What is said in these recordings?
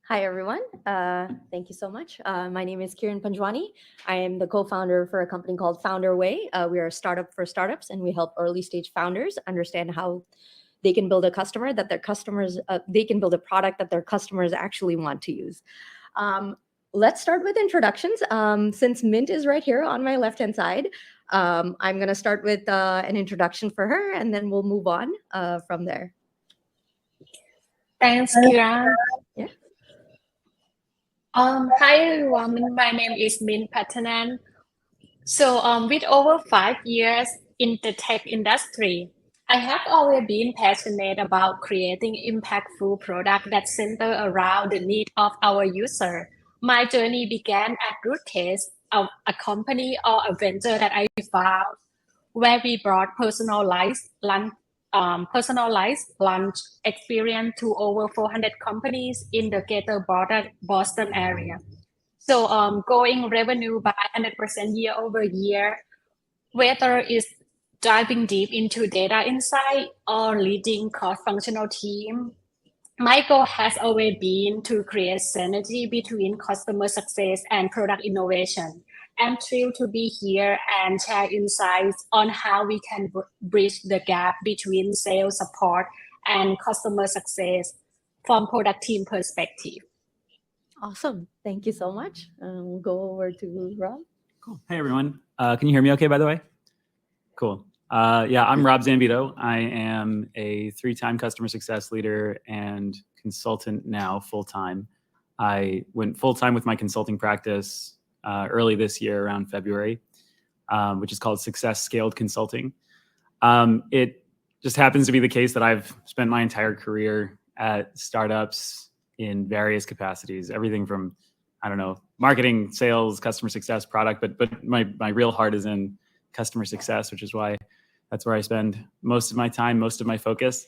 Hi, everyone. Thank you so much. My name is Kiran Panjwani. I am the co-founder for a company called Founder Way. We are a startup for startups, and we help early stage founders understand how they can build a customer that their customers, they can build a product that their customers actually want to use. Let's start with introductions. Since Mint is right here on my left-hand side, I'm going to start with an introduction for her, and then we'll move on from there. Thanks, Kira. Yeah. Hi everyone, my name is Min Patanan. So, with over 5 years in the tech industry, I have always been passionate about creating impactful products that center around the need of our user. My journey began at Rootcase, a company or a venture that I found where we brought personalized lunch experience to over 400 companies in the greater Boston area. So growing revenue by 100% year over year, whether it's diving deep into data insight or leading cross-functional team, my goal has always been to create synergy between customer success and product innovation. I'm thrilled to be here and share insights on how we can bridge the gap between sales support and customer success from product team perspective. Awesome. Thank you so much. We'll go over to Rob. Cool. Hey, everyone. Can you hear me okay, by the way? Cool. Yeah, I'm Rob Zambito. I am a 3-time customer success leader and consultant now full-time. I went full-time with my consulting practice early this year around February, which is called Success Scaled Consulting. It just happens to be the case that I've spent my entire career at startups in various capacities, everything from, I don't know, marketing, sales, customer success, product, but my real heart is in customer success, which is why that's where I spend most of my time, most of my focus.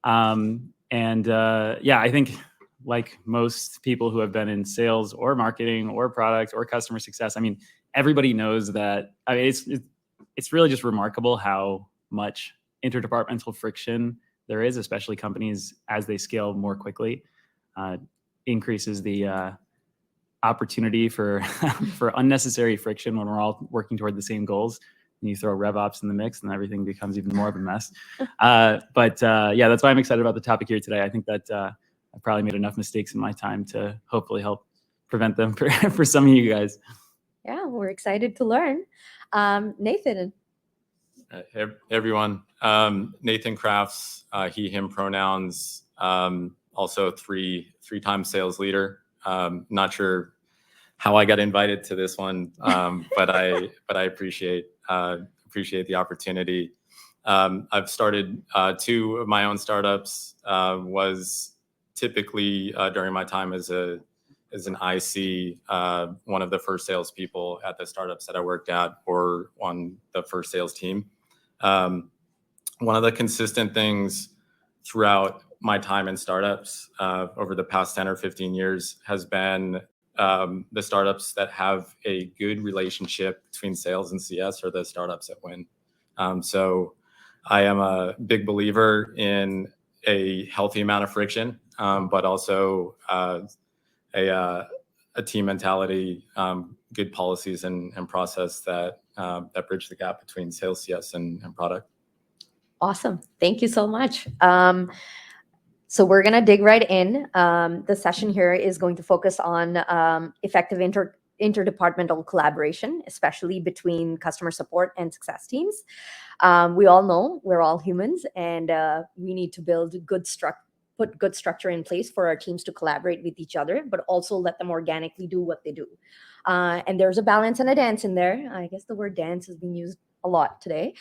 Yeah, I think like most people who have been in sales or marketing or product or customer success, I mean, everybody knows that. I mean, it's really just remarkable how much interdepartmental friction there is, especially companies as they scale more quickly. Increases the opportunity for for unnecessary friction when we're all working toward the same goals. And you throw RevOps in the mix, and everything becomes even more of a mess. Yeah, that's why I'm excited about the topic here today. I think that I probably made enough mistakes in my time to hopefully help prevent them for some of you guys. Yeah, we're excited to learn. Nathan. Hey, everyone. Nathan Crafts, he, him pronouns. Also three-time sales leader. Not sure how I got invited to this one, but I appreciate the opportunity. I've started 2 of my own startups. Was typically during my time as an IC, one of the first salespeople at the startups that I worked at, or on the first sales team. One of the consistent things throughout my time in startups over the past 10 or 15 years has been the startups that have a good relationship between sales and CS are the startups that win. So I am a big believer in a healthy amount of friction, but also a team mentality, good policies and process that bridge the gap between sales, CS, and product. Awesome. Thank you so much. So we're going to dig right in. The session here is going to focus on effective interdepartmental collaboration, especially between customer support and success teams. We all know we're all humans, and we need to build put good structure in place for our teams to collaborate with each other, but also let them organically do what they do. And there's a balance and a dance in there. I guess the word dance has been used a lot today.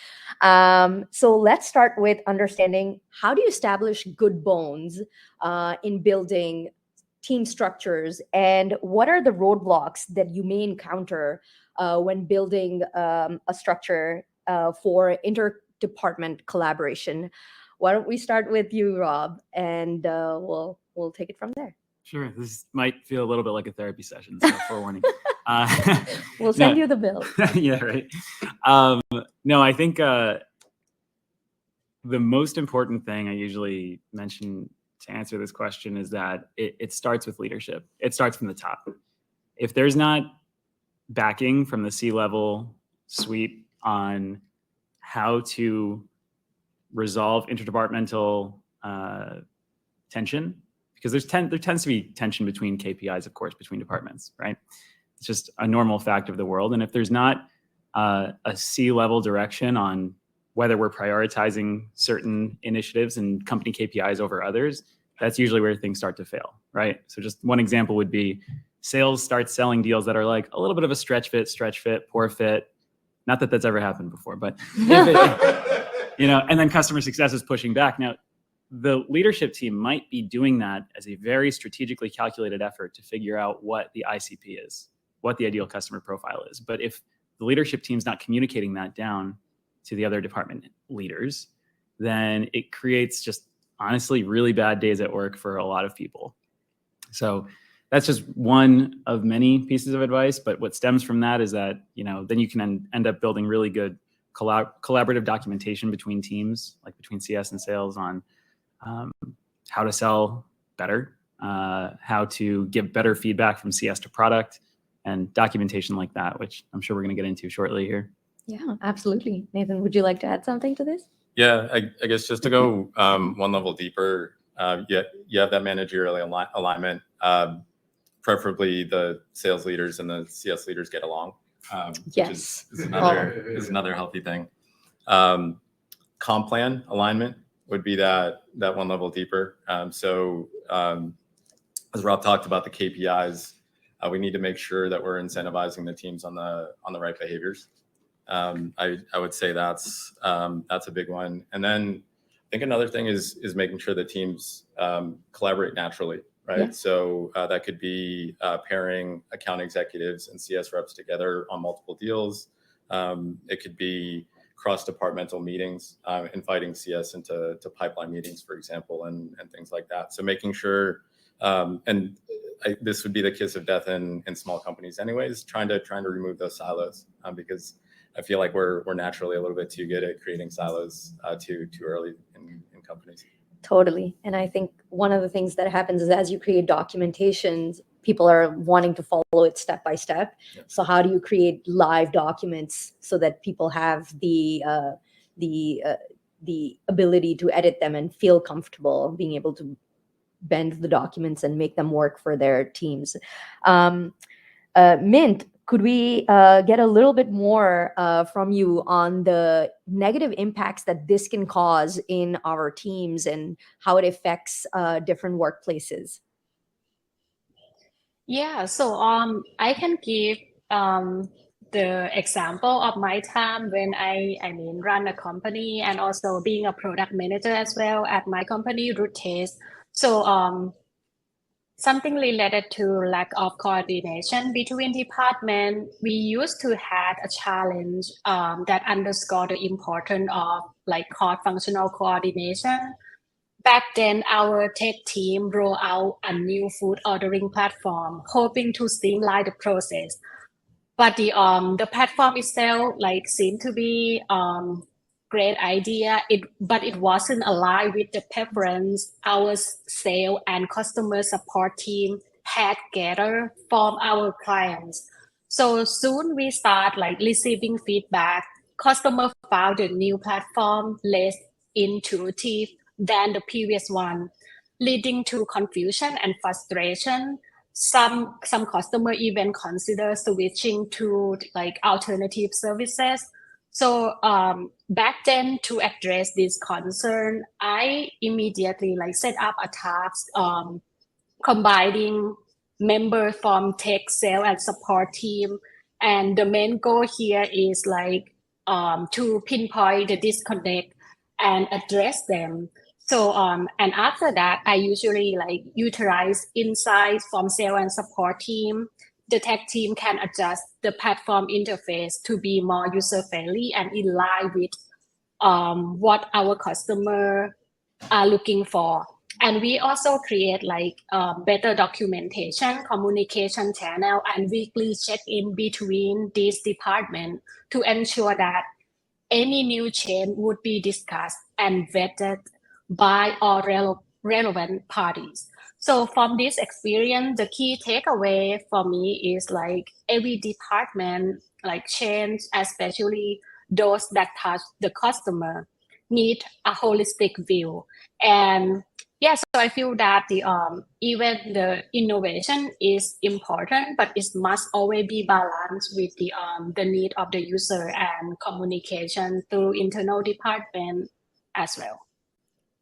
So let's start with understanding, how do you establish good bones in building team structures, and what are the roadblocks that you may encounter when building a structure for interdepartment collaboration? Why don't we start with you, Rob, and we'll take it from there. Sure. This might feel a little bit like a therapy session, so forewarning. We'll send you the bill. Yeah, right. No, I think the most important thing I usually mention to answer this question is that it starts with leadership. It starts from the top. If there's not backing from the C-level suite on how to resolve interdepartmental tension, because there tends to be tension between KPIs, of course, between departments, right? It's just a normal fact of the world. And if there's not a C-level direction on whether we're prioritizing certain initiatives and company KPIs over others, that's usually where things start to fail, right? So just one example would be sales starts selling deals that are like a little bit of a stretch fit, poor fit. Not that that's ever happened before, but and then customer success is pushing back. Now, the leadership team might be doing that as a very strategically calculated effort to figure out what the ICP is, what the ideal customer profile is. But if the leadership team's not communicating that down to the other department leaders, then it creates just honestly really bad days at work for a lot of people. So that's just one of many pieces of advice. But what stems from that is that, then you can end up building really good collaborative documentation between teams, like between CS and sales, on how to sell better, how to give better feedback from CS to product, and documentation like that, which I'm sure we're going to get into shortly here. Yeah, absolutely. Nathan, would you like to add something to this? Yeah, I guess just to go one level deeper, you have that managerial alignment. Preferably the sales leaders and the CS leaders get along. Yes. Which is another healthy thing. Comp plan alignment would be that one level deeper. So as Rob talked about the KPIs, we need to make sure that we're incentivizing the teams on the right behaviors. I would say that's a big one. And then I think another thing is making sure the teams collaborate naturally, right? Yeah. So that could be pairing account executives and CS reps together on multiple deals. It could be cross-departmental meetings, inviting CS into pipeline meetings, for example, and things like that. So making sure, this would be the kiss of death in small companies anyways, trying to remove those silos, because I feel like we're naturally a little bit too good at creating silos too early in companies. Totally. And I think one of the things that happens is as you create documentations, people are wanting to follow it step by step. Yeah. So how do you create live documents so that people have the ability to edit them and feel comfortable being able to bend the documents and make them work for their teams? Mint, could we get a little bit more from you on the negative impacts that this can cause in our teams and how it affects different workplaces? Yeah, so I can give the example of my time when I run a company and also being a product manager as well at my company, Root Taste. So something related to lack of coordination between departments. We used to have a challenge that underscored the importance of cross-functional coordination. Back then, our tech team rolled out a new food ordering platform, hoping to streamline the process. But the platform itself seemed to be great idea. But it wasn't aligned with the preference our sales and customer support team had gathered from our clients. So soon we start receiving feedback. Customer found the new platform less intuitive than the previous one, leading to confusion and frustration. Some customer even consider switching to alternative services. So back then, to address this concern, I immediately set up a task combining members from tech, sales, and support team. And the main goal here is to pinpoint the disconnect and address them. So and after that, I usually utilize insights from sales and support team. The tech team can adjust the platform interface to be more user-friendly and in line with what our customers are looking for. And we also create better documentation, communication channel, and weekly check-in between these departments to ensure that any new change would be discussed and vetted by all relevant parties. So from this experience, the key takeaway for me is like every department, like change, especially those that touch the customer, need a holistic view. And yeah, so I feel that even the innovation is important, but it must always be balanced with the need of the user and communication through internal department as well.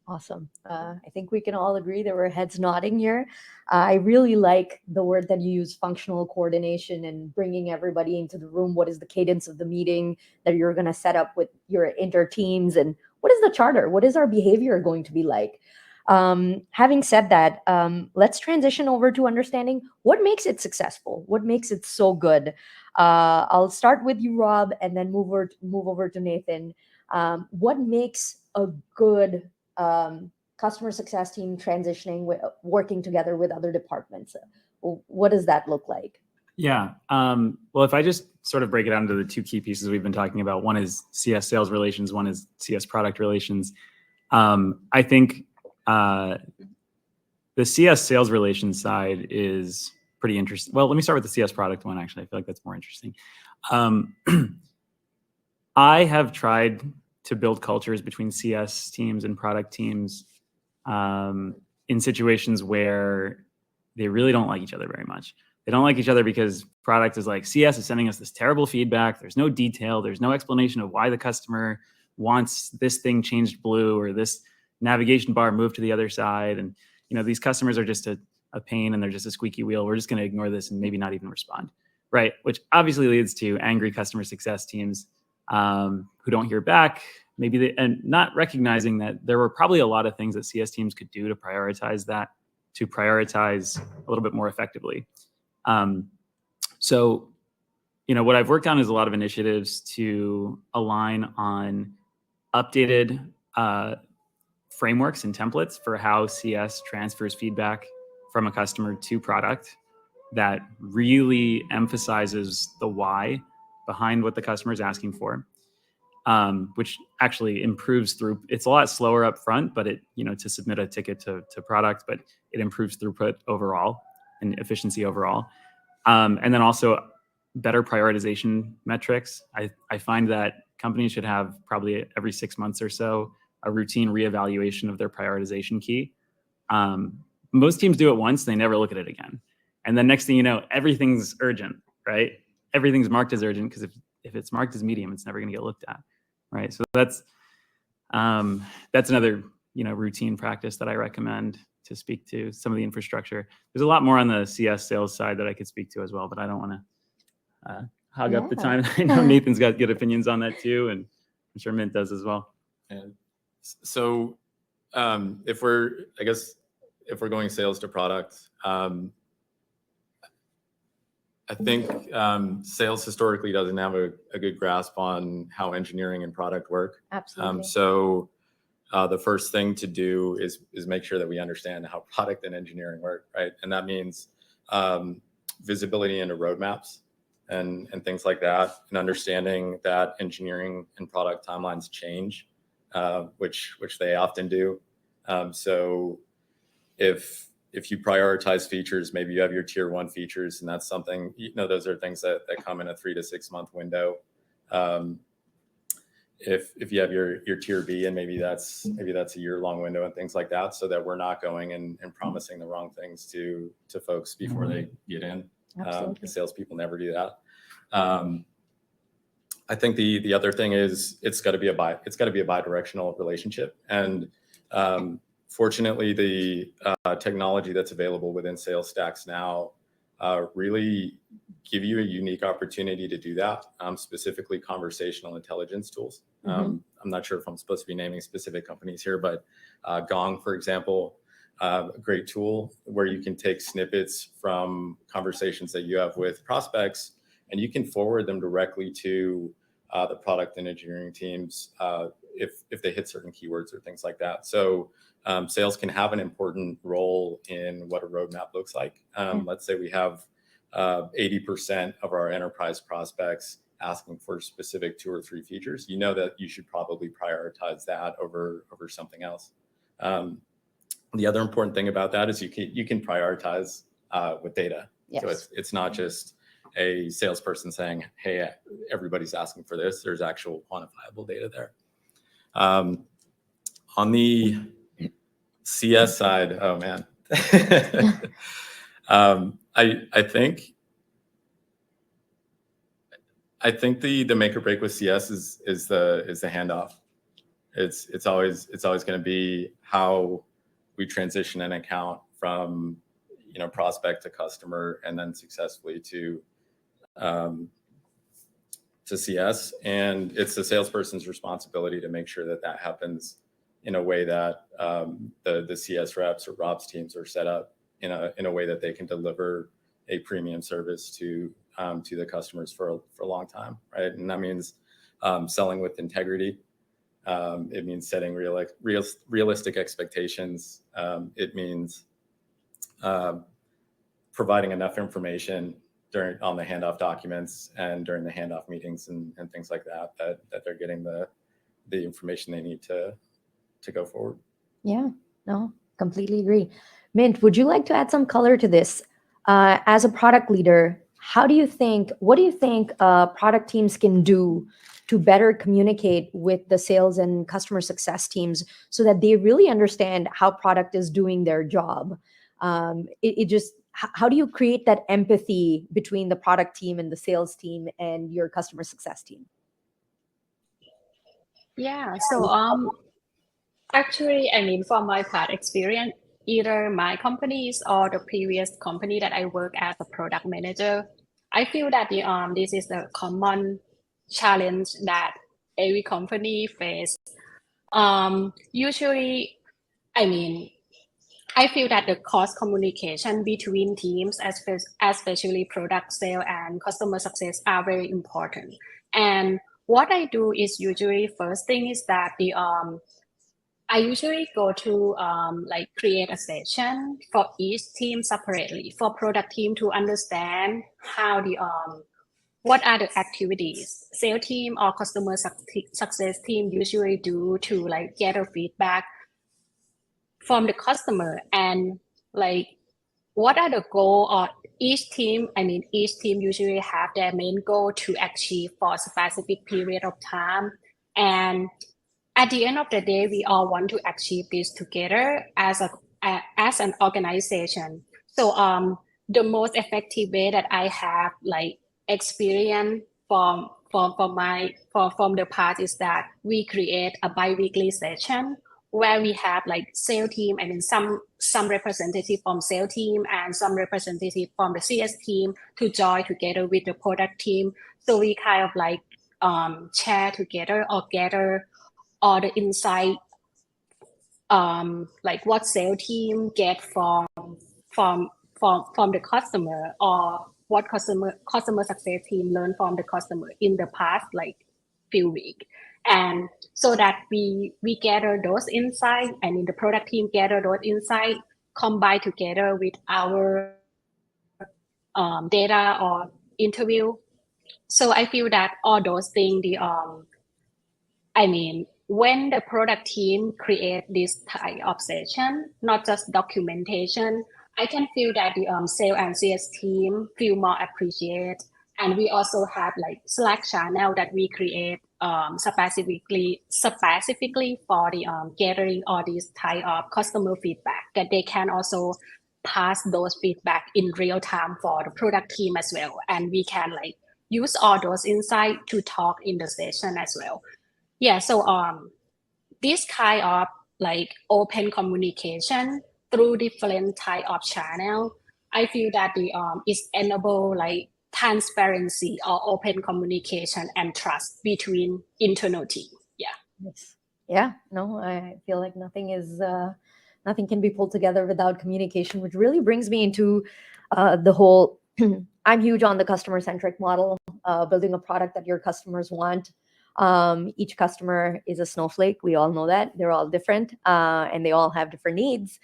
Awesome. I think we can all agree that we're heads nodding here. I really like the word that you use, functional coordination, and bringing everybody into the room. What is the cadence of the meeting that you're going to set up with your inter teams? And what is the charter? What is our behavior going to be like? Having said that, let's transition over to understanding what makes it successful, what makes it so good. I'll start with you, Rob, and then move over to Nathan. What makes a good customer success team transitioning with working together with other departments? What does that look like? Yeah. Well, if I just sort of break it down into the two key pieces we've been talking about, one is CS sales relations, one is CS product relations. I think the CS sales relations side is pretty interesting. Well, let me start with the CS product one, actually. I feel like that's more interesting. I have tried to build cultures between CS teams and product teams in situations where they really don't like each other very much. They don't like each other because product is like, CS is sending us this terrible feedback. There's no detail. There's no explanation of why the customer wants this thing changed blue or this navigation bar moved to the other side. And, these customers are just a pain and they're just a squeaky wheel. We're just going to ignore this and maybe not even respond. Right. Which obviously leads to angry customer success teams who don't hear back, and not recognizing that there were probably a lot of things that CS teams could do to prioritize a little bit more effectively. So, what I've worked on is a lot of initiatives to align on updated frameworks and templates for how CS transfers feedback from a customer to product that really emphasizes the why behind what the customer is asking for, which actually improves through. It's a lot slower up front, but to submit a ticket to product, but it improves throughput overall and efficiency overall. And then also better prioritization metrics. I find that companies should have probably every 6 months or so a routine reevaluation of their prioritization key. Most teams do it once, they never look at it again. And then next thing you know, everything's urgent, right? Everything's marked as urgent because if it's marked as medium, it's never going to get looked at, right? So that's another routine practice that I recommend to speak to some of the infrastructure. There's a lot more on the CS sales side that I could speak to as well, but I don't want to hog up the time. I know Nathan's got good opinions on that too, and I'm sure Mint does as well. And so if we're going sales to product, I think sales historically doesn't have a good grasp on how engineering and product work. Absolutely. So the first thing to do is make sure that we understand how product and engineering work, right? And that means visibility into roadmaps and things like that, and understanding that engineering and product timelines change, which they often do. So if you prioritize features, maybe you have your tier 1 features, and that's something, those are things that come in a 3 to 6 month window. If you have your tier B, and maybe that's a year-long window and things like that, so that we're not going and promising the wrong things to folks before they get in. Because salespeople never do that. I think the other thing is it's got to be a bi-directional relationship, and fortunately, the technology that's available within sales stacks now really give you a unique opportunity to do that, specifically conversational intelligence tools. I'm not sure if I'm supposed to be naming specific companies here, but Gong, for example, a great tool where you can take snippets from conversations that you have with prospects, and you can forward them directly to the product and engineering teams if they hit certain keywords or things like that. So sales can have an important role in what a roadmap looks like. Let's say we have 80% of our enterprise prospects asking for specific 2 or 3 features. That you should probably prioritize that over something else. The other important thing about that is you can prioritize with data. Yes. So it's not just a salesperson saying, hey, everybody's asking for this. There's actual quantifiable data there. On the CS side, oh man. I think the make or break with CS is the handoff. It's always going to be how we transition an account from prospect to customer and then successfully to CS, and it's the salesperson's responsibility to make sure that happens in a way that the CS reps or Rob's teams are set up in a way that they can deliver a premium service to the customers for a long time, right? And that means selling with integrity. It means setting realistic expectations. It means providing enough information on the handoff documents and during the handoff meetings and things like that they're getting the information they need to go forward. Yeah, no, completely agree. Mint, would you like to add some color to this? As a product leader, what do you think product teams can do to better communicate with the sales and customer success teams so that they really understand how product is doing their job? How do you create that empathy between the product team and the sales team and your customer success team? Yeah, so actually, I mean, from my past experience, either my companies or the previous company that I work as a product manager, I feel that this is the common challenge that every company face. Usually, I mean, I feel that the cross communication between teams, especially product sale and customer success, are very important. And what I do is usually first thing is that I usually go to like create a session for each team separately for product team to understand how what are the activities sales team or customer success team usually do to like gather feedback from the customer and like what are the goal or each team usually have their main goal to achieve for a specific period of time, and at the end of the day we all want to achieve this together as an organization. So the most effective way that I have like experience from the past is that we create a bi-weekly session where we have like sales team, I mean some representative from sales team and some representative from the CS team to join together with the product team. So we kind of like share together or gather all the insight, like what sales team get from the customer or what customer success team learn from the customer in the past like few weeks. And so that we gather those insights, and in the product team gather those insights, combine together with our data or interview. So I feel that all those things, when the product team create this type of session, not just documentation, I can feel that the sales and CS team feel more appreciated. And we also have like Slack channel that we create specifically for the gathering all these type of customer feedback that they can also pass those feedback in real time for the product team as well. And we can like use all those insights to talk in the session as well. Yeah, so this kind of like open communication through different type of channel, I feel that the is enable like transparency or open communication and trust between internal team. Yeah. Yes. Yeah. No, I feel like nothing can be pulled together without communication, which really brings me into the whole. I'm huge on the customer centric model, building a product that your customers want. Each customer is a snowflake. We all know that they're all different, and they all have different needs.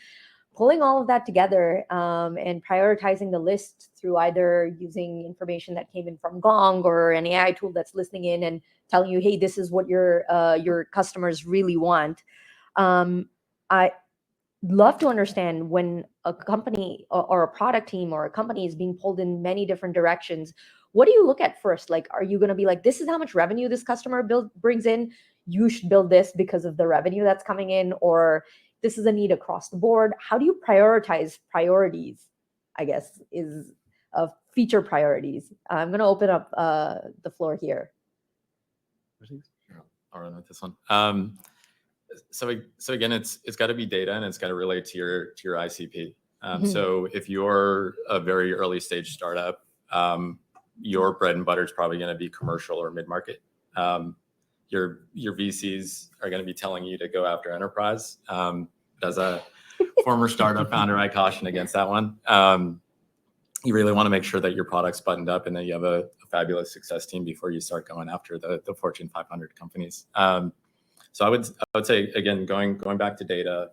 Pulling all of that together and prioritizing the list through either using information that came in from Gong or an AI tool that's listening in and telling you, hey, this is what your customers really want. love to understand when a company or a product team or a company is being pulled in many different directions. What do you look at first? Like, are you going to be like, this is how much revenue this customer brings in, you should build this because of the revenue that's coming in, or this is a need across the board? How do you prioritize priorities, I guess, is of feature priorities? I'm going to open up the floor here. I'll run with this one. So again, it's got to be data, and it's got to relate to your ICP. So if you're a very early stage startup, your bread and butter is probably going to be commercial or mid-market. Your VCs are going to be telling you to go after enterprise. As a former startup founder, I caution against that one. You really want to make sure that your product's buttoned up and that you have a fabulous success team before you start going after the Fortune 500 companies. So I would say, again, going back to data,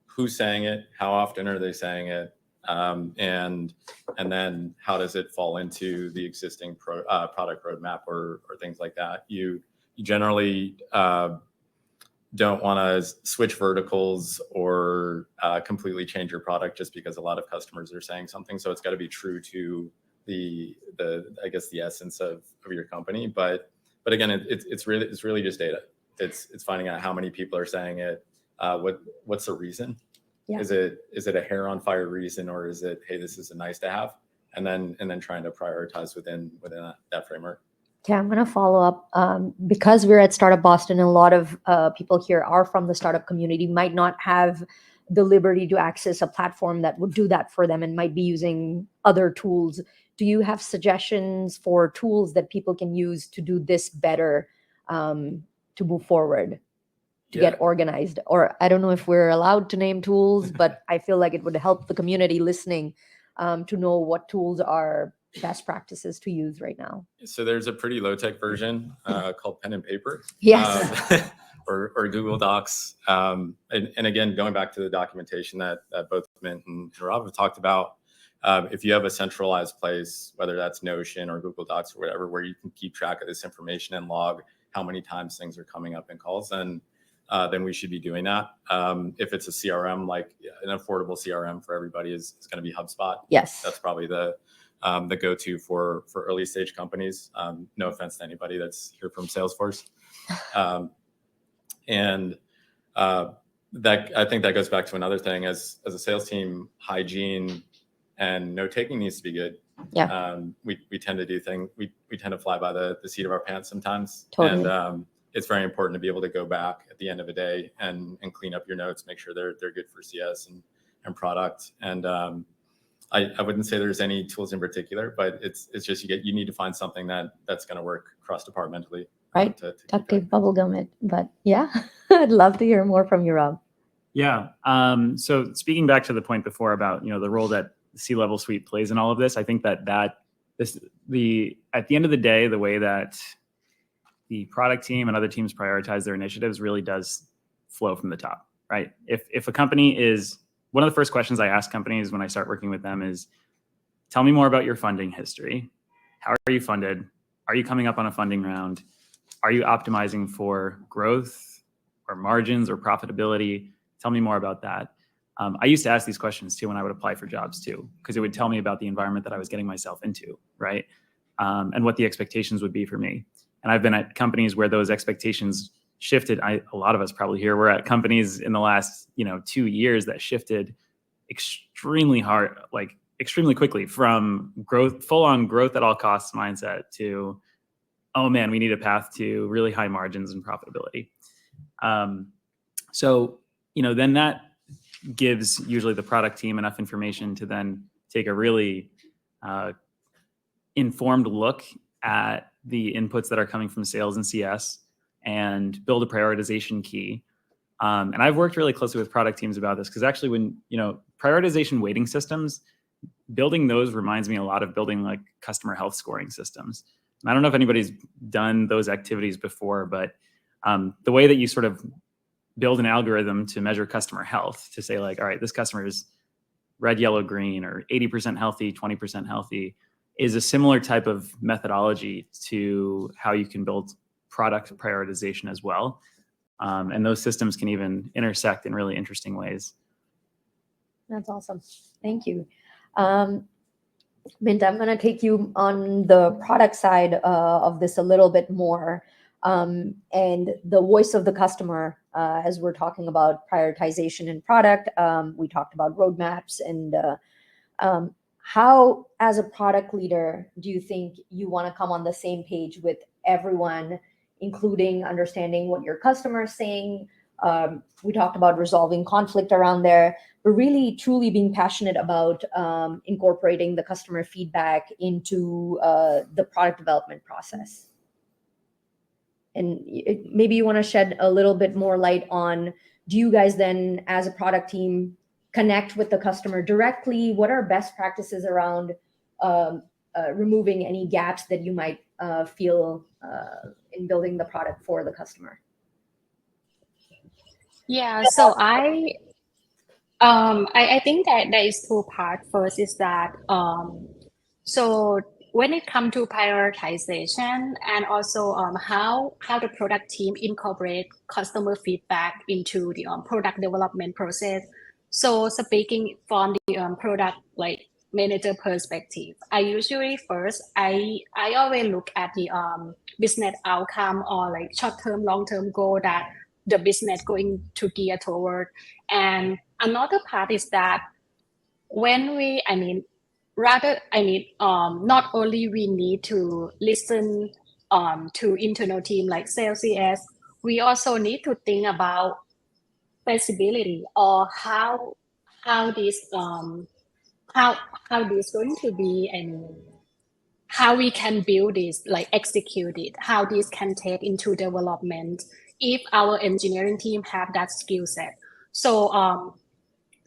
who's saying it, how often are they saying it, and then how does it fall into the existing product roadmap or things like that. You generally don't want to switch verticals or completely change your product just because a lot of customers are saying something. So it's got to be true to the I guess the essence of your company. But again, it's really just data. It's finding out how many people are saying it. What's the reason? Yeah. Is it a hair on fire reason, or is it, hey, this is a nice to have? And then trying to prioritize within that framework. Yeah, I'm going to follow up because we're at Startup Boston, and a lot of people here are from the startup community, might not have the liberty to access a platform that would do that for them and might be using other tools. Do you have suggestions for tools that people can use to do this better, to move forward, to get organized? Or I don't know if we're allowed to name tools, but I feel like it would help the community listening to know what tools are best practices to use right now. So there's a pretty low tech version called pen and paper. Yes. Or Google Docs. And again, going back to the documentation that both Mint and Rob have talked about, if you have a centralized place, whether that's Notion or Google Docs or whatever, where you can keep track of this information and log how many times things are coming up in calls, then we should be doing that. If it's a CRM, like an affordable CRM for everybody is going to be HubSpot. Yes. That's probably the go-to for early stage companies. No offense to anybody that's here from Salesforce. And that, I think that goes back to another thing. As a sales team, hygiene and note taking needs to be good. Yeah. We tend to do things. We tend to fly by the seat of our pants sometimes. Totally. And it's very important to be able to go back at the end of a day and clean up your notes, make sure they're good for CS and product. And I wouldn't say there's any tools in particular, but it's just you need to find something that's going to work cross departmentally. Right. Duct tape, bubble gum it. But yeah, I'd love to hear more from you, Rob. Yeah. So speaking back to the point before about, the role that the C-level suite plays in all of this, I think that at the end of the day, the way that the product team and other teams prioritize their initiatives really does flow from the top, right? If a company is, one of the first questions I ask companies when I start working with them is, tell me more about your funding history. How are you funded? Are you coming up on a funding round? Are you optimizing for growth or margins or profitability? Tell me more about that. I used to ask these questions too when I would apply for jobs too, because it would tell me about the environment that I was getting myself into, right? And what the expectations would be for me. And I've been at companies where those expectations shifted. A lot of us probably here were at companies in the last 2 years that shifted extremely hard, like extremely quickly, from full-on growth at all costs mindset to, oh man, we need a path to really high margins and profitability. So then that gives usually the product team enough information to then take a really informed look at the inputs that are coming from sales and CS and build a prioritization key. And I've worked really closely with product teams about this, because actually when, prioritization weighting systems, building those reminds me a lot of building like customer health scoring systems. And I don't know if anybody's done those activities before, but the way that you sort of build an algorithm to measure customer health, to say like, all right, this customer is red, yellow, green, or 80% healthy, 20% healthy, is a similar type of methodology to how you can build product prioritization as well. And those systems can even intersect in really interesting ways. That's awesome. Thank you. Mint, I'm going to take you on the product side of this a little bit more, and the voice of the customer as we're talking about prioritization in product. We talked about roadmaps and how, as a product leader, do you think you want to come on the same page with everyone, including understanding what your customer is saying? We talked about resolving conflict around there, but really truly being passionate about incorporating the customer feedback into the product development process. And maybe you want to shed a little bit more light on, do you guys then, as a product team, connect with the customer directly? What are best practices around removing any gaps that you might feel in building the product for the customer? Yeah, so I think that there is two parts. First is that so when it comes to prioritization and also how the product team incorporate customer feedback into the product development process. So speaking from the product like manager perspective, I usually first I always look at the business outcome or like short-term, long-term goal that the business going to gear toward. And another part is that when we, not only we need to listen to internal team like sales CS, we also need to think about feasibility or how this how this going to be, and how we can build this, like execute it, how this can take into development if our engineering team have that skill set. So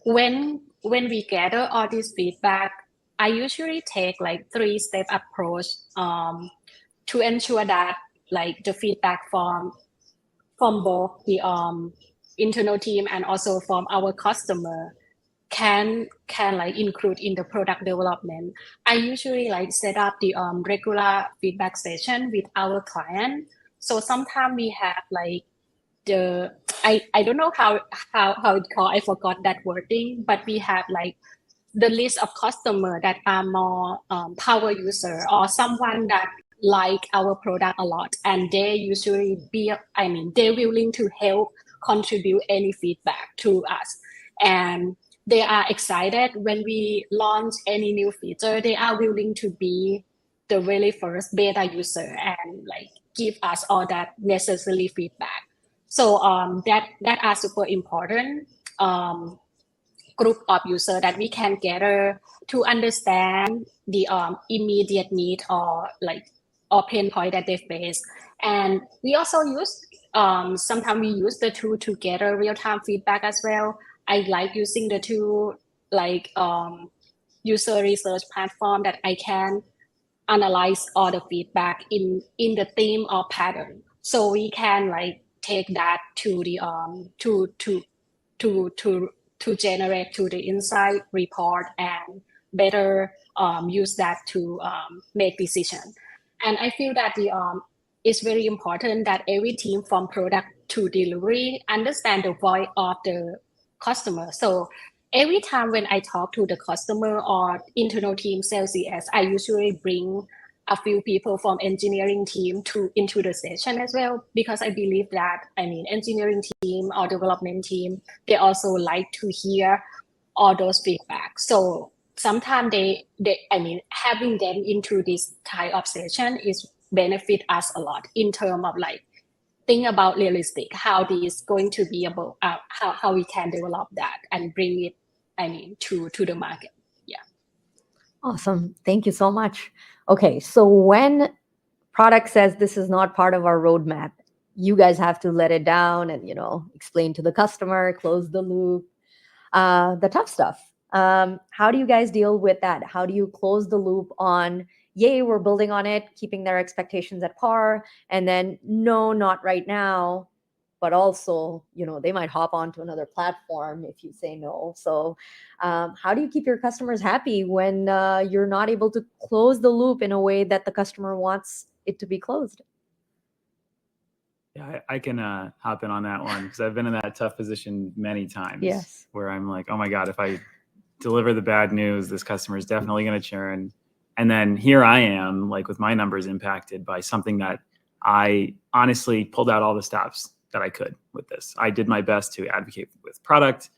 when we gather all this feedback, I usually take like 3-step approach to ensure that like the feedback from both the internal team and also from our customer can like include in the product development. I usually like set up the regular feedback session with our client. So sometimes we have like the I don't know how it called, I forgot that wording, but we have like the list of customer that are more power user or someone that like our product a lot, and they usually they're willing to help contribute any feedback to us, and they are excited when we launch any new feature. They are willing to be the very first beta user and like give us all that necessary feedback. So that are super important group of users that we can gather to understand the immediate need or pain point that they face. And we also use sometimes we use the tool to gather real-time feedback as well. I like using the tool like user research platform that I can analyze all the feedback in the theme or pattern. So we can like take that to the to generate to the insight report and better use that to make decision. And I feel that the it's very important that every team from product to delivery understand the voice of the customer. So every time when I talk to the customer or internal team sales CS, I usually bring a few people from engineering team into the session as well, because I believe that engineering team or development team, they also like to hear all those feedback. So sometimes they having them into this type of session is benefit us a lot in terms of like think about realistic how this is going to be about how we can develop that and bring it to the market. Yeah. Awesome. Thank you so much. Okay, so when product says this is not part of our roadmap, you guys have to let it down and explain to the customer, close the loop, the tough stuff. How do you guys deal with that? How do you close the loop on, yay, we're building on it, keeping their expectations at par, and then no, not right now, but also they might hop onto another platform if you say no. So how do you keep your customers happy when you're not able to close the loop in a way that the customer wants it to be closed? Yeah, I can hop in on that one because I've been in that tough position many times. Yes. Where I'm like, oh my God, if I deliver the bad news, this customer is definitely going to churn. And then here I am, like with my numbers impacted by something that I honestly pulled out all the stops that I could with this. I did my best to advocate with product.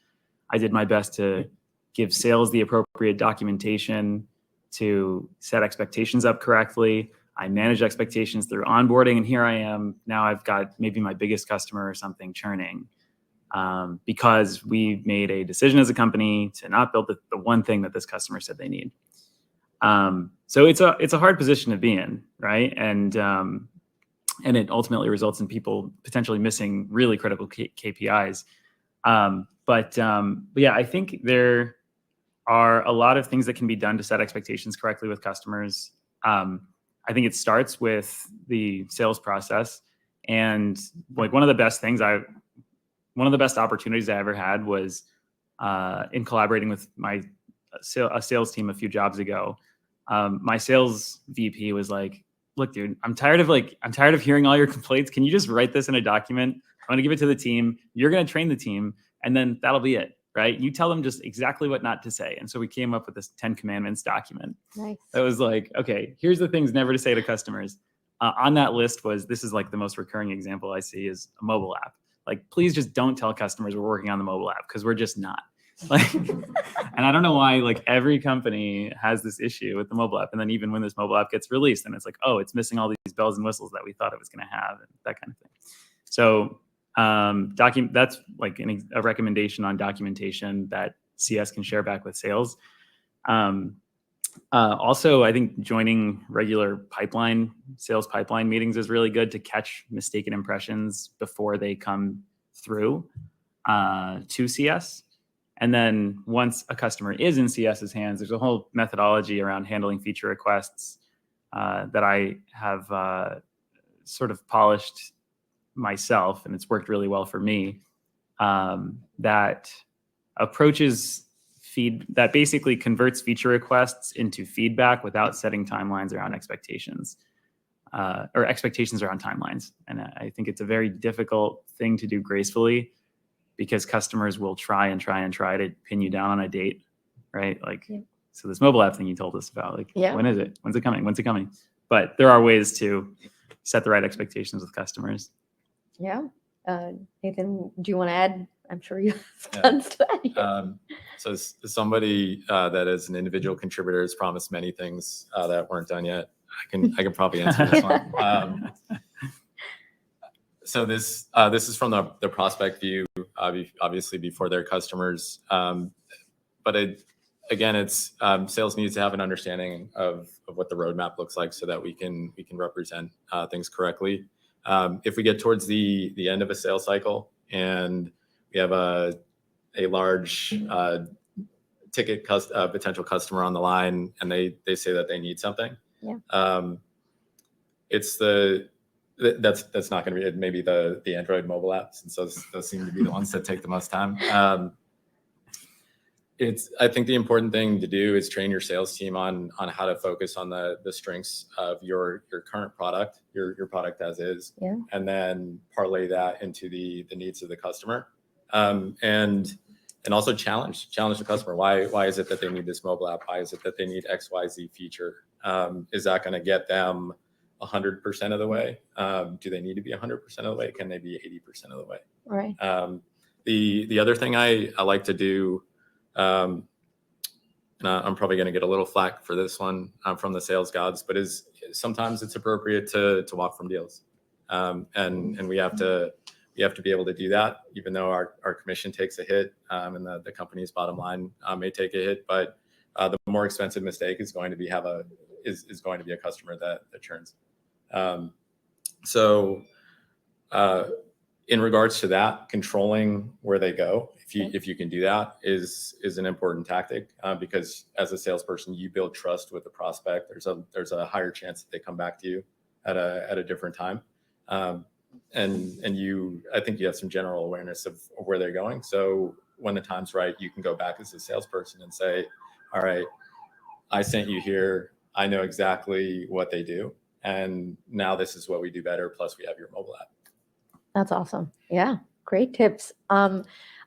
I did my best to give sales the appropriate documentation, to set expectations up correctly. I manage expectations through onboarding, and here I am. Now I've got maybe my biggest customer or something churning because we made a decision as a company to not build the one thing that this customer said they need. So it's a hard position to be in, right? And it ultimately results in people potentially missing really critical KPIs. But yeah, I think there are a lot of things that can be done to set expectations correctly with customers. I think it starts with the sales process, and like one of the best opportunities I ever had was in collaborating with a sales team a few jobs ago. My sales VP was like, "Look, dude, I'm tired of hearing all your complaints. Can you just write this in a document? I'm gonna give it to the team. You're gonna train the team, and then that'll be it, right? You tell them just exactly what not to say." And so we came up with this 10 commandments document. Nice. That was like, okay, here's the things never to say to customers. On that list this is like the most recurring example I see is a mobile app. Like, please just don't tell customers we're working on the mobile app because we're just not. Like, and I don't know why, like every company has this issue with the mobile app. And then even when this mobile app gets released and it's like, oh, it's missing all these bells and whistles that we thought it was going to have and that kind of thing. So that's like a recommendation on documentation that CS can share back with sales. Also, I think joining regular sales pipeline meetings is really good to catch mistaken impressions before they come through to CS. And then once a customer is in CS's hands, there's a whole methodology around handling feature requests that I have sort of polished myself, and it's worked really well for me, that that basically converts feature requests into feedback without setting timelines around expectations or expectations around timelines. And I think it's a very difficult thing to do gracefully because customers will try to pin you down on a date, right? Like, So this mobile app thing you told us about, like, when is it? When's it coming? When's it coming? But there are ways to set the right expectations with customers. Yeah. Nathan, do you want to add? I'm sure you have tons to add. So as somebody that is an individual contributor has promised many things that weren't done yet. I can probably answer this one. So this is from the prospect view, obviously before their customers. But it's sales needs to have an understanding of what the roadmap looks like so that we can represent things correctly. If we get towards the end of a sales cycle and we have a large ticket potential customer on the line and they say that they need something, that's not going to be maybe the Android mobile apps, and so those seem to be the ones that take the most time. I think the important thing to do is train your sales team on how to focus on the strengths of your current product, your product as is, and then parlay that into the needs of the customer, and also challenge the customer. Why is it that they need this mobile app? Why is it that they need XYZ feature? Is that going to get them 100% of the way? Do they need to be 100% of the way? Can they be 80% of the way? Right. The other thing I like to do, and I'm probably going to get a little flack for this one from the sales gods, but is sometimes it's appropriate to walk from deals, and we have to be able to do that, even though our commission takes a hit, and the company's bottom line may take a hit, but the more expensive mistake is going to be a customer that churns. So in regards to that, controlling where they go, if you can do that, is an important tactic, because as a salesperson, you build trust with the prospect. There's a higher chance that they come back to you at a different time, and I think you have some general awareness of where they're going. So when the time's right, you can go back as a salesperson and say, all right, I sent you here. I know exactly what they do. And now this is what we do better. Plus we have your mobile app. That's awesome. Yeah, great tips.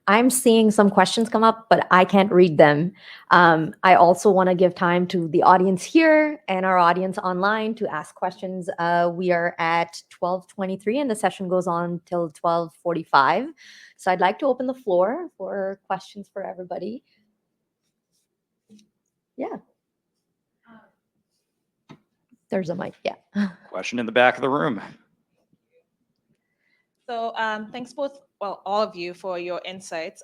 I'm seeing some questions come up, but I can't read them. I also want to give time to the audience here and our audience online to ask questions. We are at 12:23 and the session goes on till 12:45. So I'd like to open the floor for questions for everybody. Yeah. There's a mic. Yeah. Question in the back of the room. So thanks both, well, all of you for your insights.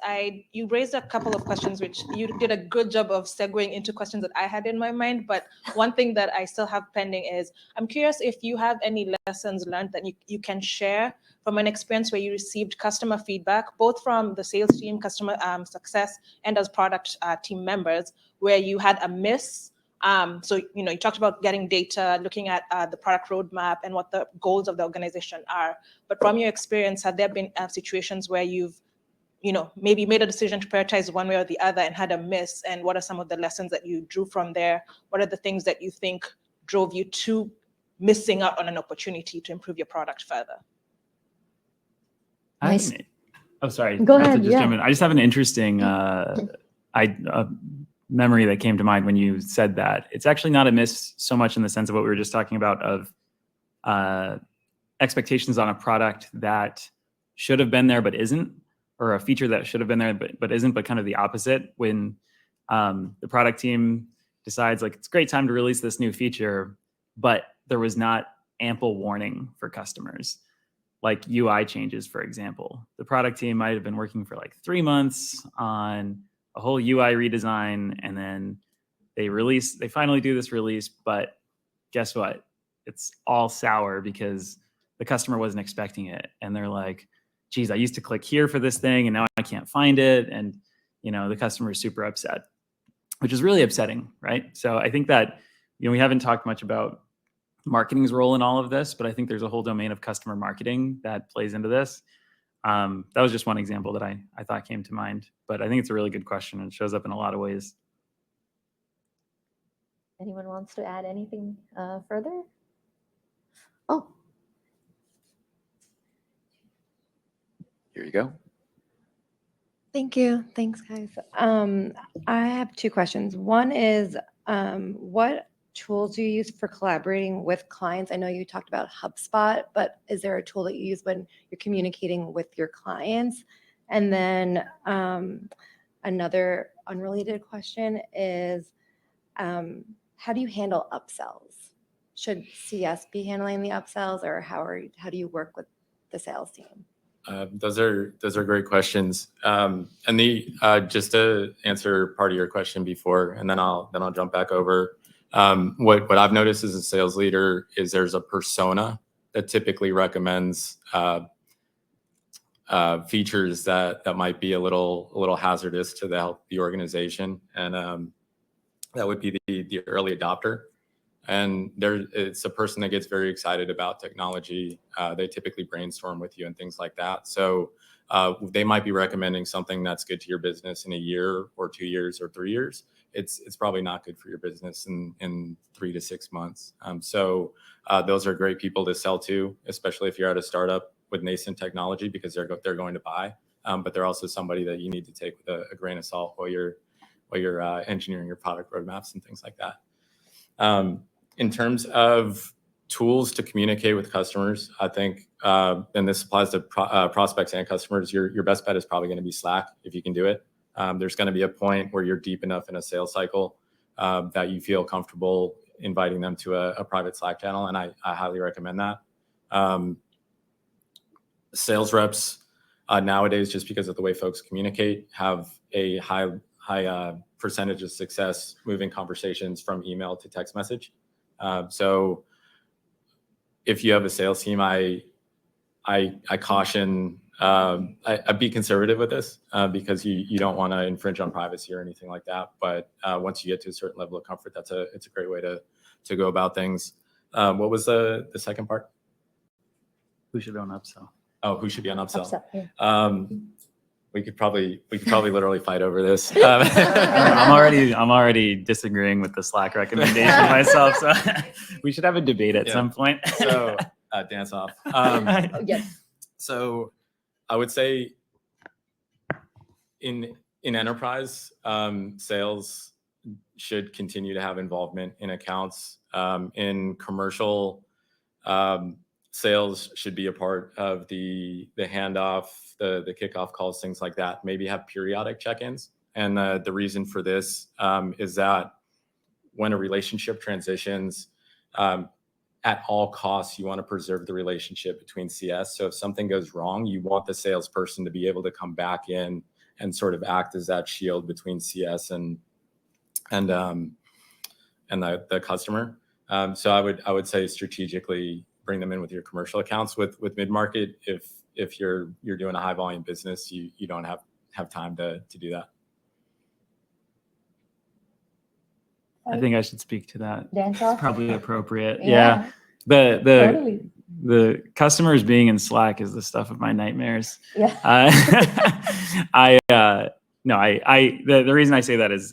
You raised a couple of questions, which you did a good job of segueing into questions that I had in my mind. But one thing that I still have pending is, I'm curious if you have any lessons learned that you can share from an experience where you received customer feedback, both from the sales team, customer success, and as product team members, where you had a miss. So, you talked about getting data, looking at the product roadmap and what the goals of the organization are. But from your experience, have there been situations where you've, maybe made a decision to prioritize one way or the other and had a miss? And what are some of the lessons that you drew from there? What are the things that you think drove you to missing out on an opportunity to improve your product further? Nice. Oh, sorry. Go Not to ahead, just yeah. jump in. I just have an interesting memory that came to mind when you said that. It's actually not a miss so much in the sense of what we were just talking about of expectations on a product that should have been there but isn't, or a feature that should have been there but isn't, but kind of the opposite. When the product team decides like it's a great time to release this new feature, but there was not ample warning for customers. Like UI changes, for example. The product team might have been working for like 3 months on a whole UI redesign, and then they finally do this release, but guess what? It's all sour because the customer wasn't expecting it. And they're like, geez, I used to click here for this thing and now I can't find it. And, the customer is super upset, which is really upsetting, right? So I think that, we haven't talked much about marketing's role in all of this, but I think there's a whole domain of customer marketing that plays into this. That was just one example that I thought came to mind, but I think it's a really good question and shows up in a lot of ways. Anyone wants to add anything further? Oh, Here you go. Thank you. Thanks, guys. I have two questions. One is, what tools do you use for collaborating with clients? I know you talked about HubSpot, but is there a tool that you use when you're communicating with your clients? And then another unrelated question is, how do you handle upsells? Should CS be handling the upsells, or how do you work with the sales team? Those are great questions. And just to answer part of your question before, and then I'll jump back over. What I've noticed as a sales leader is there's a persona that typically recommends features that might be a little hazardous to the organization, and that would be the early adopter. And it's a person that gets very excited about technology. They typically brainstorm with you and things like that. So they might be recommending something that's good to your business in a year or 2 years or 3 years. It's probably not good for your business in 3 to 6 months. So those are great people to sell to, especially if you're at a startup with nascent technology, because they're going to buy. But they're also somebody that you need to take with a grain of salt while you're engineering your product roadmaps and things like that. In terms of tools to communicate with customers, I think, and this applies to prospects and customers, your best bet is probably going to be Slack if you can do it. There's going to be a point where you're deep enough in a sales cycle that you feel comfortable inviting them to a private Slack channel, and I highly recommend that. Sales reps nowadays, just because of the way folks communicate, have a high percentage of success moving conversations from email to text message. So if you have a sales team, I caution, I'd be conservative with this because you don't want to infringe on privacy or anything like that. But once you get to a certain level of comfort, it's a great way to go about things. What was the second part? Who should be on upsell? Oh, who should be on upsell? upset. Yeah. We could probably literally fight over this. I'm already disagreeing with the Slack recommendation myself, so we should have a debate at some point. So dance off. Yes. So I would say in enterprise, sales should continue to have involvement in accounts. In commercial, sales should be a part of the handoff, the kickoff calls, things like that. Maybe have periodic check-ins. And the reason for this is that when a relationship transitions, at all costs, you want to preserve the relationship between CS. So if something goes wrong, you want the salesperson to be able to come back in and sort of act as that shield between CS and the customer. So I would say strategically bring them in with your commercial accounts. With mid-market, if you're doing a high volume business, you don't have time to do that. I think I should speak to that. Daniel? It's probably appropriate. Yeah. The Totally. the customers being in Slack is the stuff of my nightmares. Yeah. The reason I say that is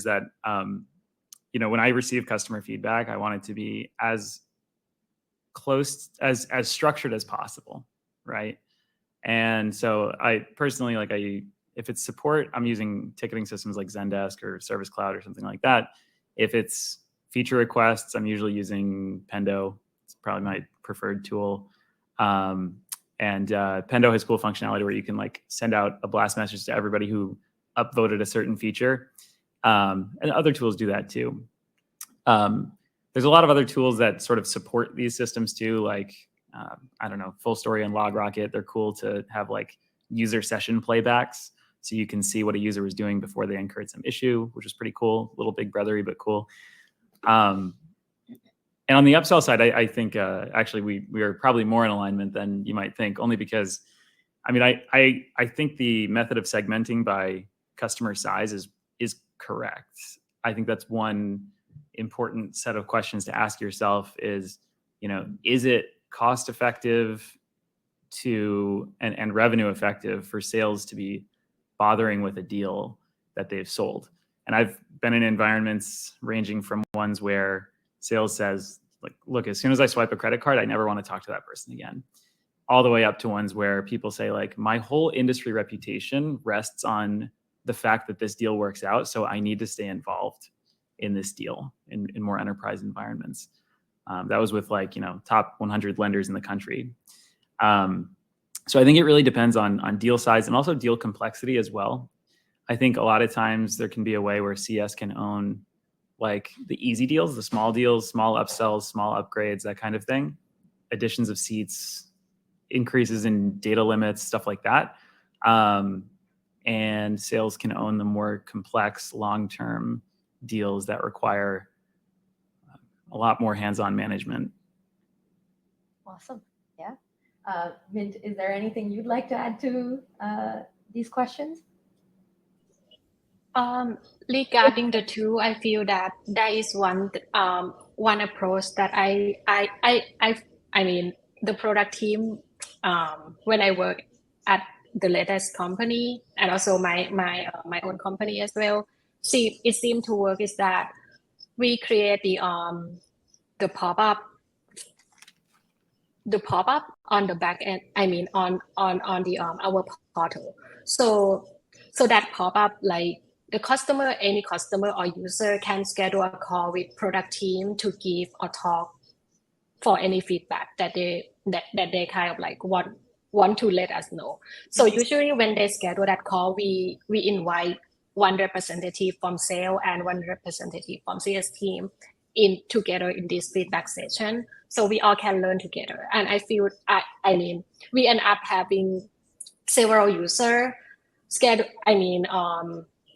that when I receive customer feedback, I want it to be as close as structured as possible, right? And so I personally if it's support, I'm using ticketing systems like Zendesk or Service Cloud or something like that. If it's feature requests, I'm usually using Pendo. It's probably my preferred tool. And Pendo has cool functionality where you can send out a blast message to everybody who upvoted a certain feature. And other tools do that too. There's a lot of other tools that sort of support these systems too, I don't know, Full Story and LogRocket. They're cool to have user session playbacks, so you can see what a user was doing before they incurred some issue, which is pretty cool. A little big brothery, but cool. And on the upsell side, I think actually we are probably more in alignment than you might think, only because, I think the method of segmenting by customer size is correct. I think that's one important set of questions to ask yourself is it cost effective and revenue effective for sales to be bothering with a deal that they've sold? And I've been in environments ranging from ones where sales says, look, as soon as I swipe a credit card, I never want to talk to that person again, all the way up to ones where people say my whole industry reputation rests on the fact that this deal works out, so I need to stay involved in this deal in more enterprise environments. That was with top 100 lenders in the country. So I think it really depends on deal size and also deal complexity as well. I think a lot of times there can be a way where CS can own the easy deals, the small deals, small upsells, small upgrades, that kind of thing, additions of seats, increases in data limits, stuff like that. And sales can own the more complex long-term deals that require a lot more hands-on management. Awesome. Yeah. Mint, is there anything you'd like to add to these questions? Regarding the two, I feel that there is one approach that the product team, when I work at the latest company and also my own company as well, it seemed to work is that we create the pop-up on the back end, on the our portal. So that pop-up, any customer or user can schedule a call with product team to give or talk for any feedback that they kind of want to let us know. So usually when they schedule that call, we invite one representative from sales and one representative from CS team in together in this feedback session, so we all can learn together. And I feel we end up having several users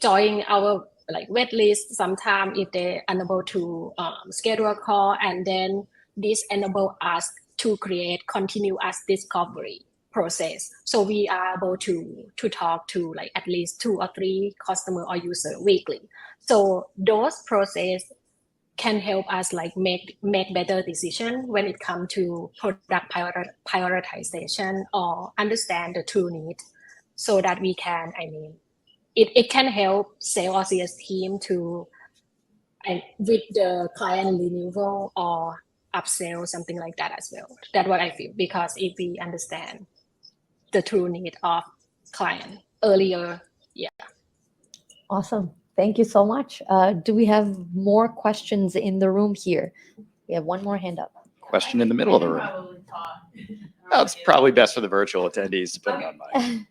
join our wait list sometime if they unable to schedule a call, and then this enable us to create continuous discovery process. So we are able to talk to at least 2 or 3 customer or user weekly. So those process can help us make better decision when it comes to product prioritization or understand the true need, so that we can it can help sales or CS team to with the client renewal or upsell, something like that as well. That's what I feel, because if we understand the true need of client earlier. Yeah. Awesome. Thank you so much. Do we have more questions in the room here? We have one more hand up. Question in the middle of the room. Oh, it's probably best for the virtual attendees to put it on mic.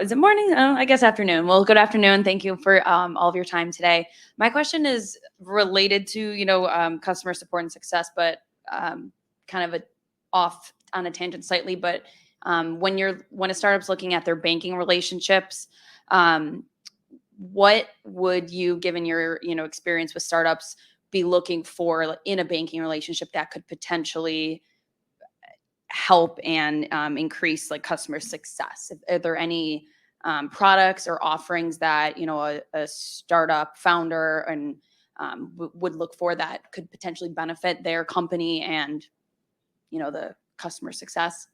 Is it morning? I guess afternoon. Well, good afternoon. Thank you for all of your time today. My question is related to, customer support and success, but kind of off on a tangent slightly. But when a startup's looking at their banking relationships, what would you, given your experience with startups, be looking for in a banking relationship that could potentially help and increase like customer success? Are there any products or offerings that a startup founder and would look for that could potentially benefit their company and the customer success?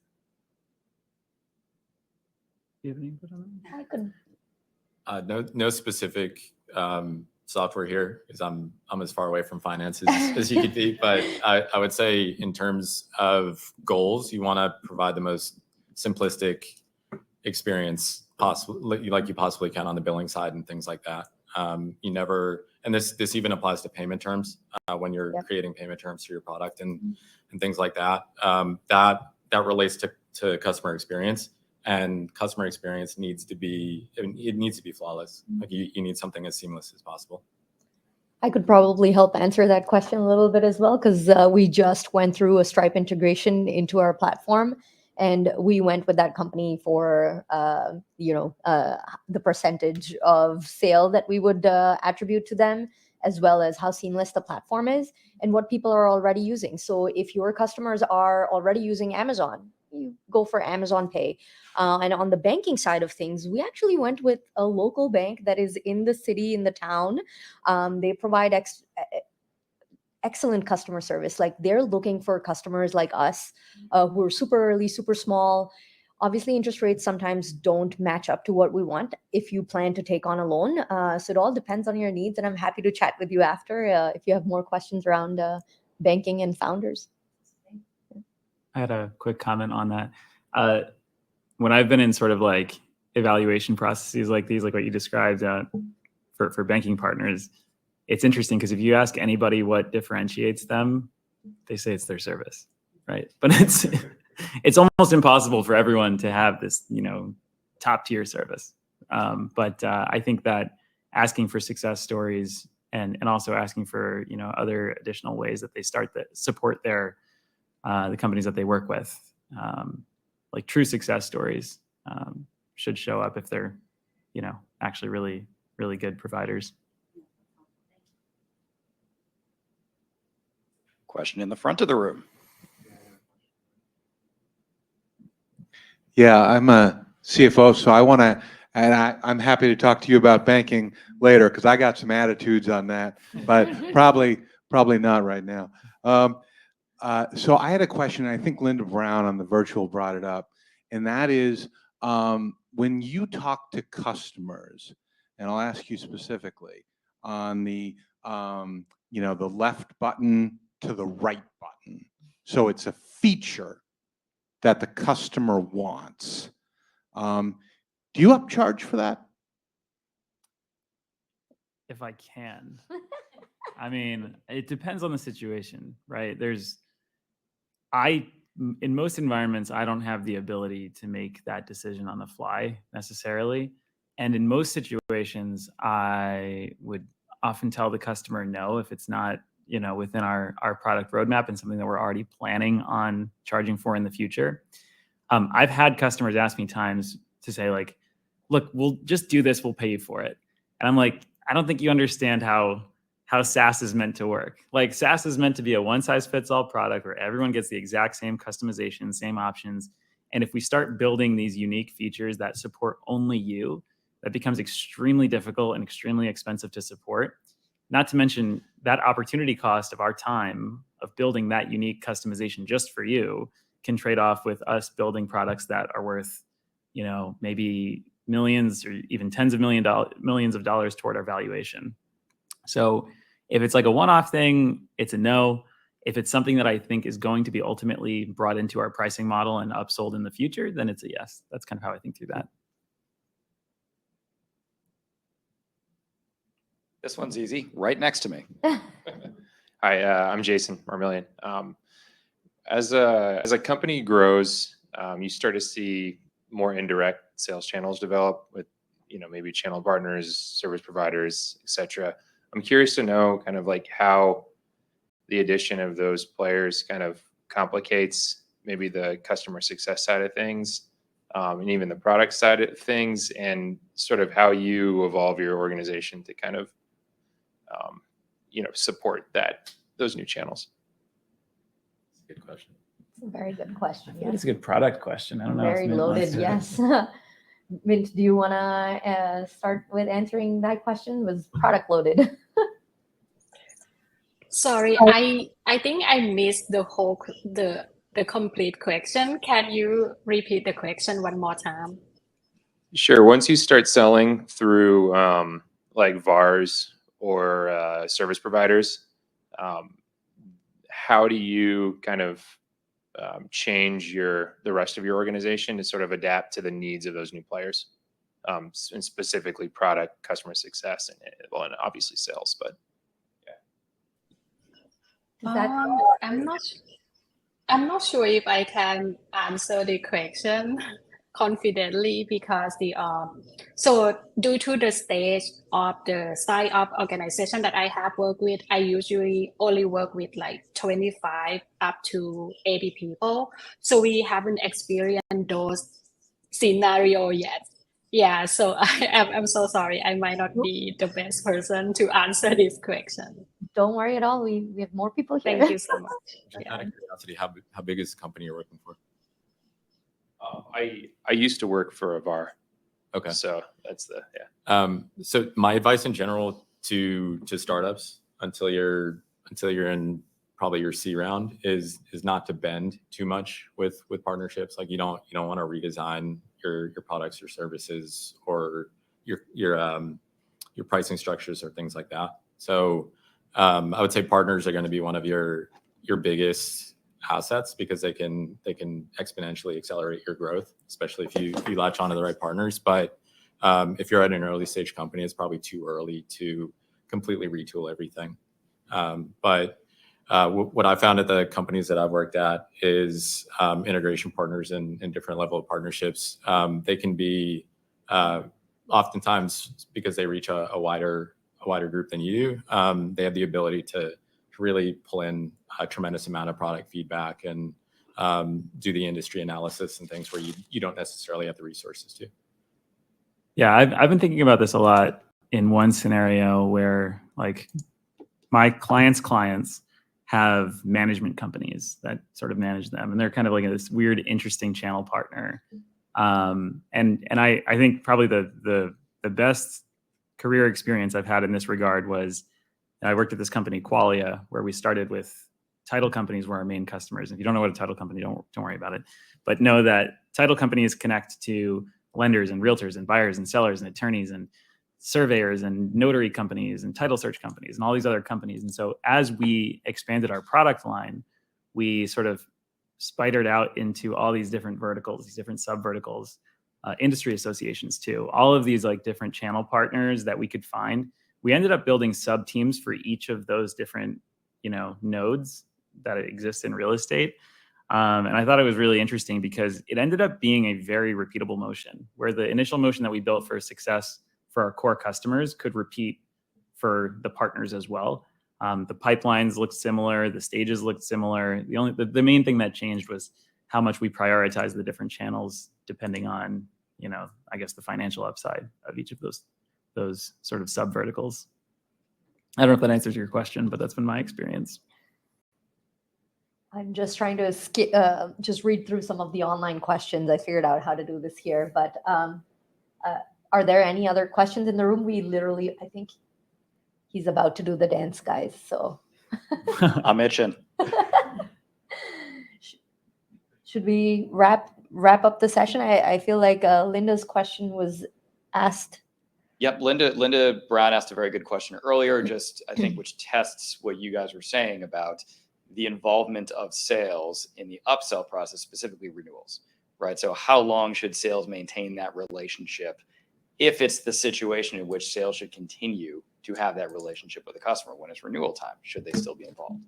Do you have any input on that? I could. No specific software here because I'm as far away from finance as you could be. But I would say in terms of goals, you want to provide the most simplistic experience possible, like you possibly can on the billing side and things like that. You never, and this even applies to payment terms when you're creating payment terms for your product and things like that. That relates to customer experience. And customer experience needs to be flawless. Like you need something as seamless as possible. I could probably help answer that question a little bit as well, because we just went through a Stripe integration into our platform, and we went with that company for the percentage of sale that we would attribute to them, as well as how seamless the platform is and what people are already using. So if your customers are already using Amazon, you go for Amazon Pay. And on the banking side of things, we actually went with a local bank that is in the city, in the town. They provide excellent customer service. Like, they're looking for customers like us who are super early, super small. Obviously, interest rates sometimes don't match up to what we want if you plan to take on a loan. So it all depends on your needs. And I'm happy to chat with you after if you have more questions around banking and founders. I had a quick comment on that. When I've been in sort of like evaluation processes like these, like what you described for banking partners, it's interesting because if you ask anybody what differentiates them, they say it's their service, right? But it's almost impossible for everyone to have this, top tier service. But I think that asking for success stories and also asking for other additional ways that they support their the companies that they work with, like true success stories, should show up if they're, actually really, really good providers. Question in the front of the room. Yeah, I'm a CFO, so I'm happy to talk to you about banking later because I got some attitudes on that, but probably not right now. So I had a question, and I think Linda Brown on the virtual brought it up, and that is when you talk to customers, and I'll ask you specifically on the the left button to the right button. So it's a feature that the customer wants. Do you upcharge for that? If I can. I mean, it depends on the situation, right? In most environments, I don't have the ability to make that decision on the fly necessarily. And in most situations, I would often tell the customer no if it's not, within our product roadmap and something that we're already planning on charging for in the future. I've had customers ask me times to say like, look, we'll just do this, we'll pay you for it. And I'm like, I don't think you understand how SaaS is meant to work. Like, SaaS is meant to be a one-size-fits-all product where everyone gets the exact same customization, same options. And if we start building these unique features that support only you, that becomes extremely difficult and extremely expensive to support. Not to mention that opportunity cost of our time of building that unique customization just for you can trade off with us building products that are worth, maybe millions or even tens of millions of dollars toward our valuation. So if it's like a one-off thing, it's a no. If it's something that I think is going to be ultimately brought into our pricing model and upsold in the future, then it's a yes. That's kind of how I think through that. This one's easy, right next to me. Hi, I'm Jason Marmillion. As a company grows, you start to see more indirect sales channels develop with, maybe channel partners, service providers, et cetera. I'm curious to know kind of like how the addition of those players kind of complicates maybe the customer success side of things, and even the product side of things, and sort of how you evolve your organization to kind of, support those new channels. Good question. It's a very good question. I think it's a good product question. I don't know. if Very Mint wants loaded, to- yes. Mint, do you want to start with answering that question? It was product loaded. Sorry, I think I missed the complete question. Can you repeat the question one more time? Sure. Once you start selling through like VARs or service providers, how do you kind of change the rest of your organization to sort of adapt to the needs of those new players, and specifically product, customer success, and obviously sales, but I'm not sure if I can answer the question confidently, because so due to the stage of the size of organization that I have worked with, I usually only work with like 25 up to 80 people. So we haven't experienced those scenario yet. Yeah, so I'm so sorry. I might not be the best person to answer this question. Don't worry at all. We have more people here. Thank you so much. Just out of curiosity, how big is the company you're working for? I used to work for a VAR. Okay. So that's So my advice in general to startups until you're in probably your C round is not to bend too much with partnerships. Like you don't want to redesign your products, your services, or your pricing structures or things like that. So I would say partners are going to be one of your biggest assets, because they can exponentially accelerate your growth, especially if you latch onto the right partners. But if you're at an early stage company, it's probably too early to completely retool everything. But what I found at the companies that I've worked at is integration partners and different level of partnerships. They can be oftentimes, because they reach a wider group than you do, they have the ability to really pull in a tremendous amount of product feedback and do the industry analysis and things where you don't necessarily have the resources to. Yeah, I've been thinking about this a lot in one scenario where like my clients have management companies that sort of manage them, and they're kind of like this weird, interesting channel partner. And I think probably the best career experience I've had in this regard was I worked at this company, Qualia, where we started with title companies were our main customers. If you don't know what a title company, don't worry about it. But know that title companies connect to lenders and realtors and buyers and sellers and attorneys and surveyors and notary companies and title search companies and all these other companies. And so as we expanded our product line, we sort of spidered out into all these different verticals, these different sub verticals, industry associations too, all of these like different channel partners that we could find. We ended up building sub teams for each of those different, nodes that exist in real estate. And I thought it was really interesting because it ended up being a very repeatable motion, where the initial motion that we built for success for our core customers could repeat for the partners as well. The pipelines looked similar, the stages looked similar. The main thing that changed was how much we prioritize the different channels depending on, I guess the financial upside of each of those sort of sub verticals. I don't know if that answers your question, but that's been my experience. I'm just trying to just read through some of the online questions. I figured out how to do this here, but are there any other questions in the room? We literally, I think he's about to do the dance, guys. So I'm itching. Should we wrap up the session? I feel like Linda's question was asked. Yep, Linda Brown asked a very good question earlier, just I think which tests what you guys were saying about the involvement of sales in the upsell process, specifically renewals, right? So how long should sales maintain that relationship if it's the situation in which sales should continue to have that relationship with the customer when it's renewal time? Should they still be involved?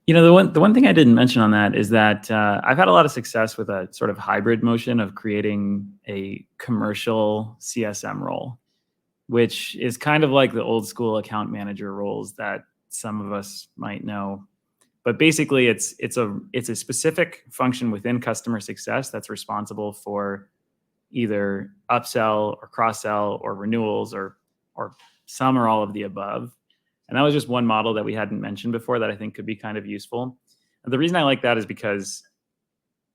You know, the one thing I didn't mention on that is that I've had a lot of success with a sort of hybrid motion of creating a commercial CSM role, which is kind of like the old school account manager roles that some of us might know. But basically, it's a specific function within customer success that's responsible for either upsell or cross-sell or renewals or some or all of the above. And that was just one model that we hadn't mentioned before that I think could be kind of useful. And the reason I like that is because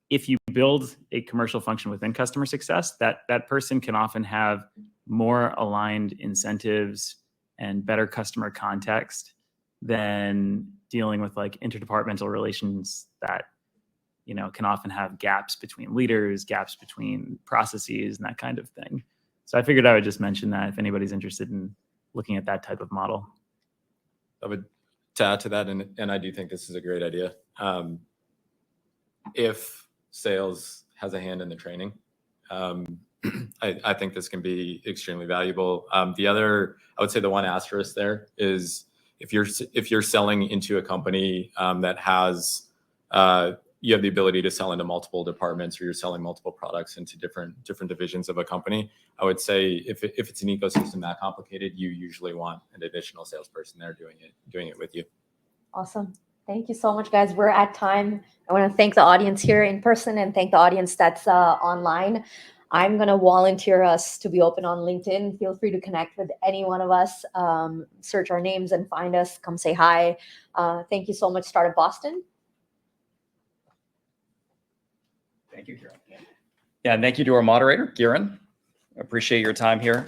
if you build a commercial function within customer success, that person can often have more aligned incentives and better customer context than dealing with like interdepartmental relations that, you know, can often have gaps between leaders, gaps between processes, and that kind of thing. So I figured I would just mention that if anybody's interested in looking at that type of model. I would to add to that, and I do think this is a great idea. If sales has a hand in the training, I think this can be extremely valuable. The other, I would say the one asterisk there is if you're selling into a company that has you have the ability to sell into multiple departments, or you're selling multiple products into different divisions of a company. I would say if it's an ecosystem that complicated, you usually want an additional salesperson there doing it with you. Awesome. Thank you so much, guys. We're at time. I want to thank the audience here in person and thank the audience that's online. I'm going to volunteer us to be open on LinkedIn. Feel free to connect with any one of us. Search our names and find us. Come say hi. Thank you so much, Startup Boston. Thank you, Kiran. Yeah, and thank you to our moderator, Kiran. Appreciate your time here.